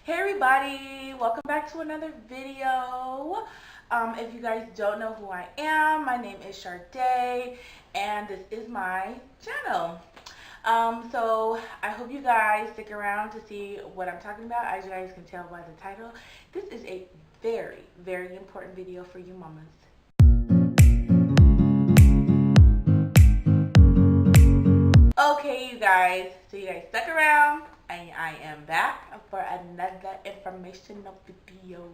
Hey everybody, welcome back to another video. If you guys don't know who I am, my name is Sade and this is my channel. So I hope you guys stick around to see what I'm talking about. As you guys can tell by the title, this is a very, very important video for you mamas. Okay, you guys, so you guys stuck around and I am back for another informational video.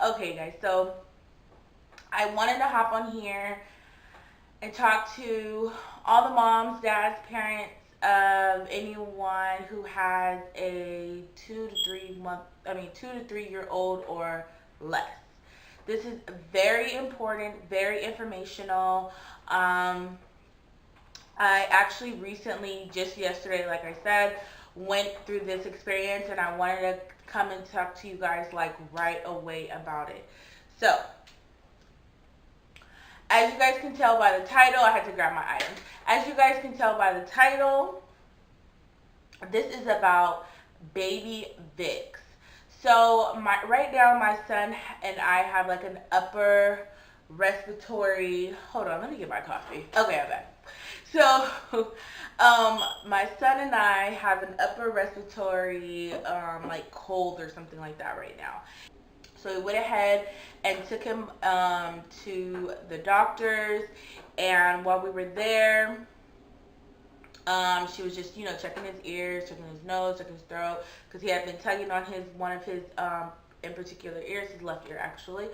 Okay, guys, so I wanted to hop on here and talk to all the moms, dads, parents of anyone who has a 2 to 3 year old or less. This is very important, very informational. I actually recently, just yesterday, like I said, went through this experience and I wanted to come and talk to you guys like right away about it. So, as you guys can tell by the title, I had to grab my items. As you guys can tell by the title, this is about Baby Vicks. So, right now my son and I have like an upper respiratory, hold on, let me get my coffee. Okay, I'm back. So, my son and I have an upper respiratory, like cold or something like that right now. So we went ahead and took him to the doctors, and while we were there, she was just, checking his ears, checking his nose, checking his throat, because he had been tugging on one of his, in particular ears, his left ear actually.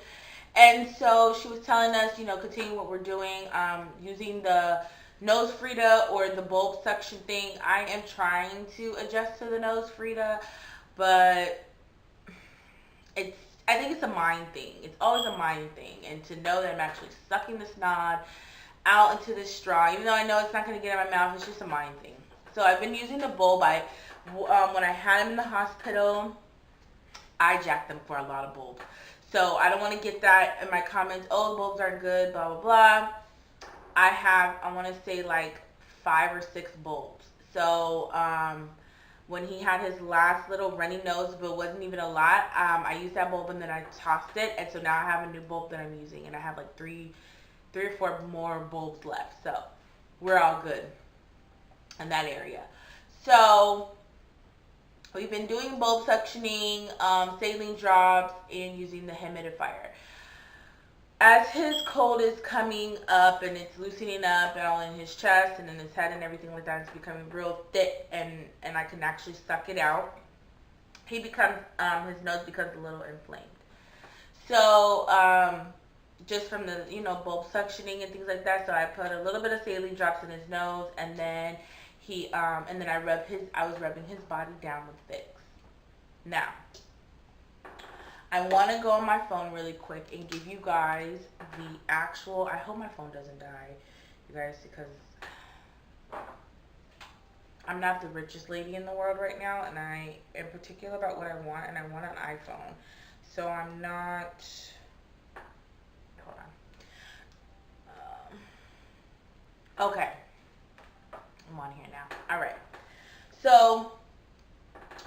And so she was telling us, continue what we're doing, using the nose Frida or the bulb suction thing. I am trying to adjust to the nose Frida, but I think it's a mind thing. It's always a mind thing. And to know that I'm actually sucking the snot out into the straw, even though I know it's not going to get in my mouth, it's just a mind thing. So I've been using the bulb. When I had him in the hospital, I jacked them for a lot of bulbs. So I don't want to get that in my comments, oh, the bulbs aren't good, blah, blah, blah. I want to say like 5 or 6 bulbs. So when he had his last little runny nose, but it wasn't even a lot, I used that bulb and then I tossed it. And so now I have a new bulb that I'm using. And I have like 3 or 4 more bulbs left. So we're all good in that area. So we've been doing bulb suctioning, saline drops, and using the humidifier. As his cold is coming up and it's loosening up and all in his chest and in his head and everything like that, it's becoming real thick and I can actually suck it out. He becomes, his nose becomes a little inflamed. So, just from the, bulb suctioning and things like that, so I put a little bit of saline drops in his nose and then and then I was rubbing his body down with Vicks. Now, I want to go on my phone really quick and give you guys the actual, I hope my phone doesn't die, you guys, because I'm not the richest lady in the world right now, and I am particular about what I want, and I want an iPhone. So I'm not, hold on. Okay. I'm on here now. Alright. So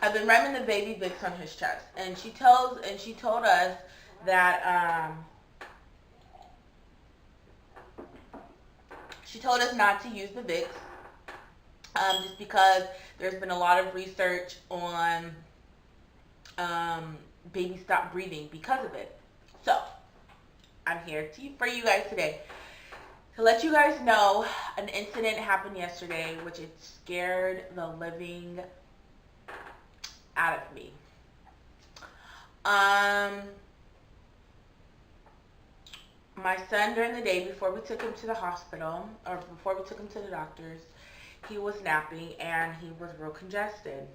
I've been rubbing the Baby Vicks on his chest, and she told us that she told us not to use the Vicks, just because there's been a lot of research on baby stop breathing because of it. So I'm here for you guys today to let you guys know an incident happened yesterday, which it scared the living out of me. My son, during the day before we took him to the hospital, or before we took him to the doctors, he was napping and he was real congested.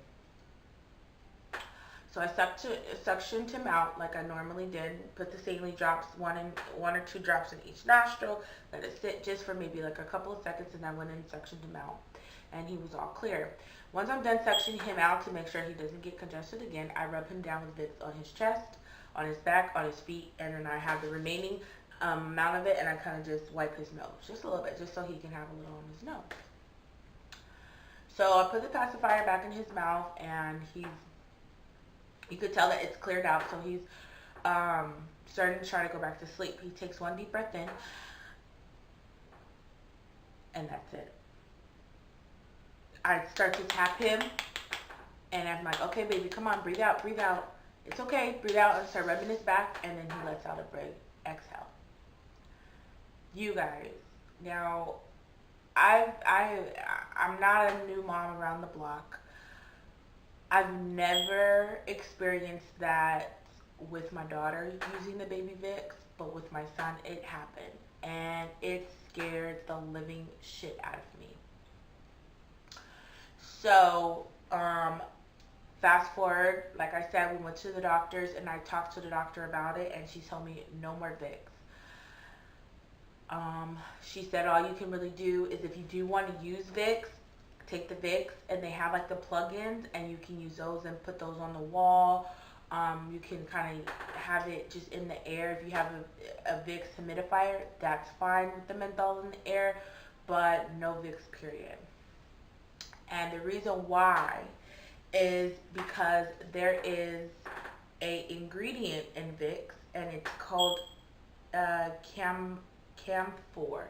So I suctioned him out like I normally did. Put the saline drops, one or 2 drops in each nostril. Let it sit just for maybe like a couple of seconds, and I went and suctioned him out, and he was all clear. Once I'm done suctioning him out to make sure he doesn't get congested again, I rub him down with Vicks on his chest, on his back, on his feet, and then I have the remaining amount of it, and I kind of just wipe his nose just a little bit, just so he can have a little on his nose. So I put the pacifier back in his mouth, and he's You could tell that it's cleared out, so he's starting to try to go back to sleep. He takes one deep breath in, and that's it. I start to tap him, and I'm like, okay, baby, come on, breathe out, breathe out. It's okay, breathe out, and start rubbing his back, and then he lets out a big exhale. You guys, now, I'm not a new mom around the block. I've never experienced that with my daughter using the Baby Vicks, but with my son, it happened, and it scared the living shit out of me. So, fast forward, like I said, we went to the doctors, and I talked to the doctor about it, and she told me no more Vicks. She said all you can really do is if you do want to use Vicks, take the Vicks, and they have like the plug-ins, and you can use those and put those on the wall. You can kind of have it just in the air. If you have a Vicks humidifier, that's fine with the menthol in the air, but no Vicks, period. And the reason why is because there is a ingredient in Vicks, and it's called Camphor.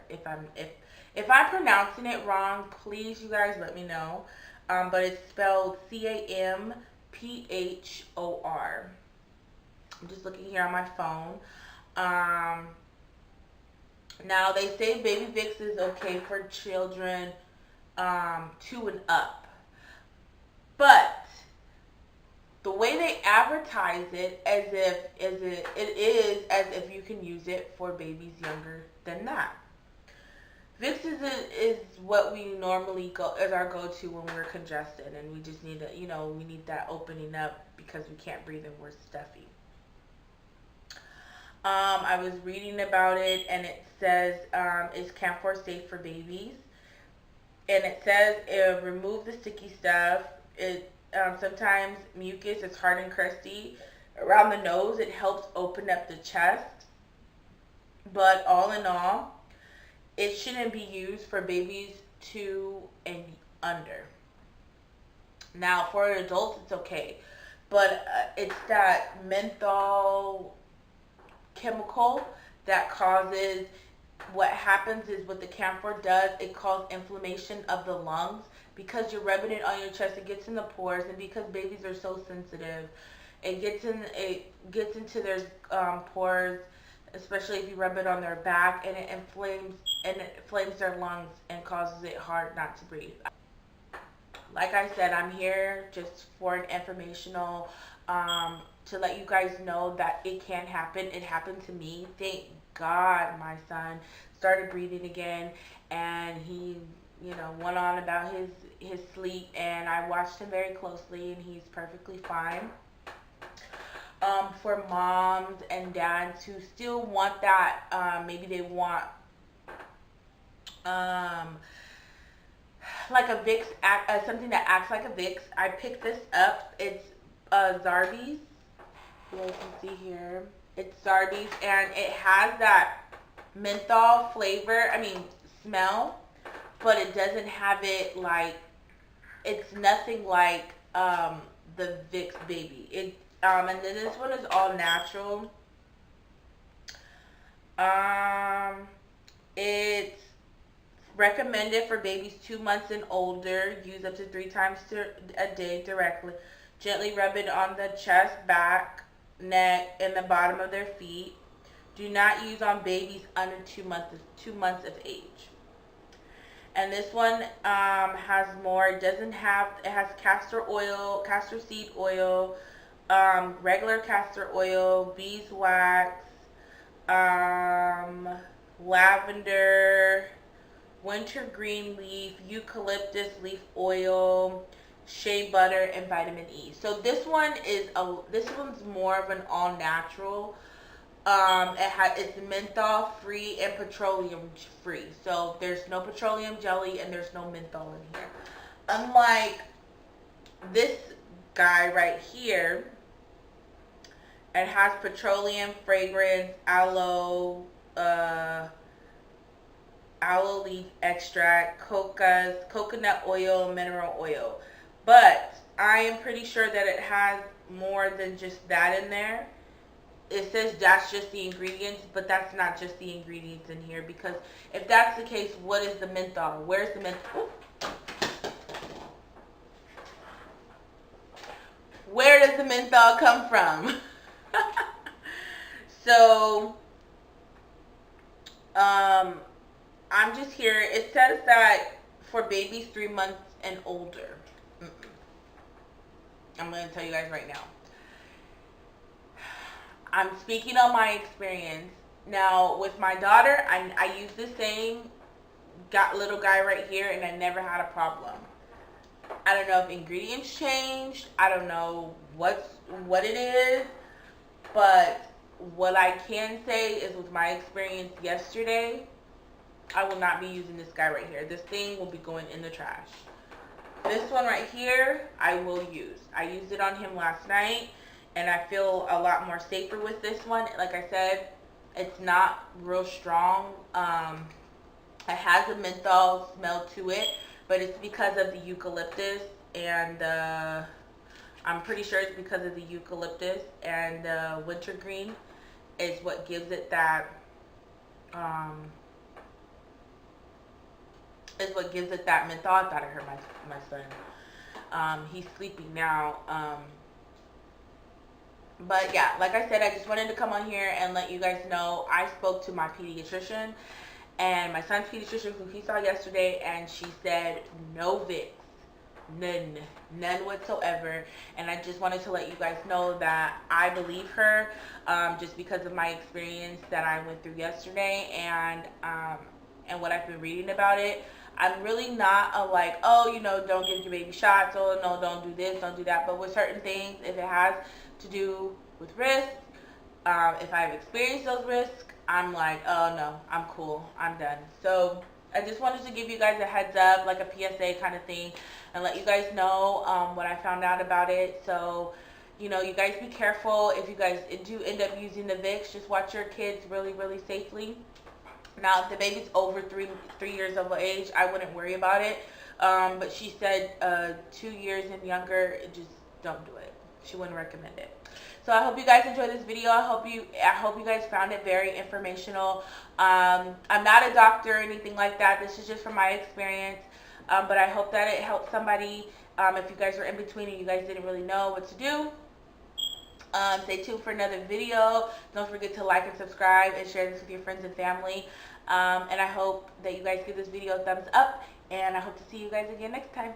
If I'm pronouncing it wrong, please, you guys, let me know. But it's spelled Camphor. I'm just looking here on my phone. Now they say Baby Vicks is okay for children 2 and up, but the way they advertise it it is as if you can use it for babies younger than that. Vicks is what we normally go as our go-to when we're congested, and we just need to, we need that opening up because we can't breathe and we're stuffy. I was reading about it, and it says, is Camphor safe for babies? And it says, remove the sticky stuff. Sometimes mucus is hard and crusty around the nose. It helps open up the chest. But all in all, it shouldn't be used for babies 2 and under. Now, for adults, it's okay. But it's that menthol chemical that causes, what happens is what the Camphor does, it causes inflammation of the lungs. Because you're rubbing it on your chest, it gets in the pores, and because babies are so sensitive, it gets into their pores, especially if you rub it on their back, and it inflames their lungs and causes it hard not to breathe. Like I said, I'm here just for an informational, to let you guys know that it can happen. It happened to me. Thank God my son started breathing again, and he, went on about his sleep, and I watched him very closely, and he's perfectly fine. For moms and dads who still want that, maybe they want like a Vicks, something that acts like a Vicks. I picked this up. It's Zarbee's. You guys can see here. It's Zarbee's, and it has that menthol flavor. Smell, but it doesn't have it like. It's nothing like the Vicks Baby. And then this one is all natural. It's recommended for babies 2 months and older. Use up to 3 times a day directly. Gently rub it on the chest, back, neck, and the bottom of their feet. Do not use on babies under 2 months of age. And this one has more. It has castor oil, castor seed oil, regular castor oil, beeswax, lavender, wintergreen leaf, eucalyptus leaf oil, shea butter, and vitamin E. So this one's more of an all natural. It's menthol free and petroleum free. So there's no petroleum jelly and there's no menthol in here. Unlike this guy right here, it has petroleum, fragrance, aloe leaf extract, coconut oil, mineral oil. But I am pretty sure that it has more than just that in there. It says that's just the ingredients, but that's not just the ingredients in here, because if that's the case, what is the menthol? Where's the menthol? Where does the menthol come from? So, I'm just here. It says that for babies 3 months and older. I'm going to tell you guys right now. I'm speaking on my experience. Now, with my daughter, I use the same little guy right here, and I never had a problem. I don't know if ingredients changed. I don't know what it is. But what I can say is, with my experience yesterday, I will not be using this guy right here. This thing will be going in the trash. This one right here, I will use. I used it on him last night, and I feel a lot more safer with this one. Like I said, it's not real strong. It has a menthol smell to it, but it's because of the eucalyptus, and I'm pretty sure it's because of the eucalyptus, and wintergreen is what gives it that menthol. I thought I heard my son. He's sleeping now. But yeah, like I said, I just wanted to come on here and let you guys know I spoke to my pediatrician and my son's pediatrician, who he saw yesterday, and she said no Vicks. None whatsoever. And I just wanted to let you guys know that I believe her, just because of my experience that I went through yesterday, and what I've been reading about it. I'm really not a like, oh, don't give your baby shots, oh no, don't do this, don't do that. But with certain things, if it has to do with risk, if I've experienced those risks, I'm like, oh no, I'm cool, I'm done. So I just wanted to give you guys a heads up, like a PSA kind of thing, and let you guys know what I found out about it. So, you guys be careful. If you guys do end up using the Vicks, just watch your kids really, really safely. Now, if the baby's over 3 years of age, I wouldn't worry about it. But she said 2 years and younger, just don't do it. She wouldn't recommend it. So I hope you guys enjoyed this video. I hope you guys found it very informational. I'm not a doctor or anything like that. This is just from my experience. But I hope that it helped somebody. If you guys were in between and you guys didn't really know what to do, stay tuned for another video. Don't forget to like and subscribe and share this with your friends and family. And I hope that you guys give this video a thumbs up. And I hope to see you guys again next time.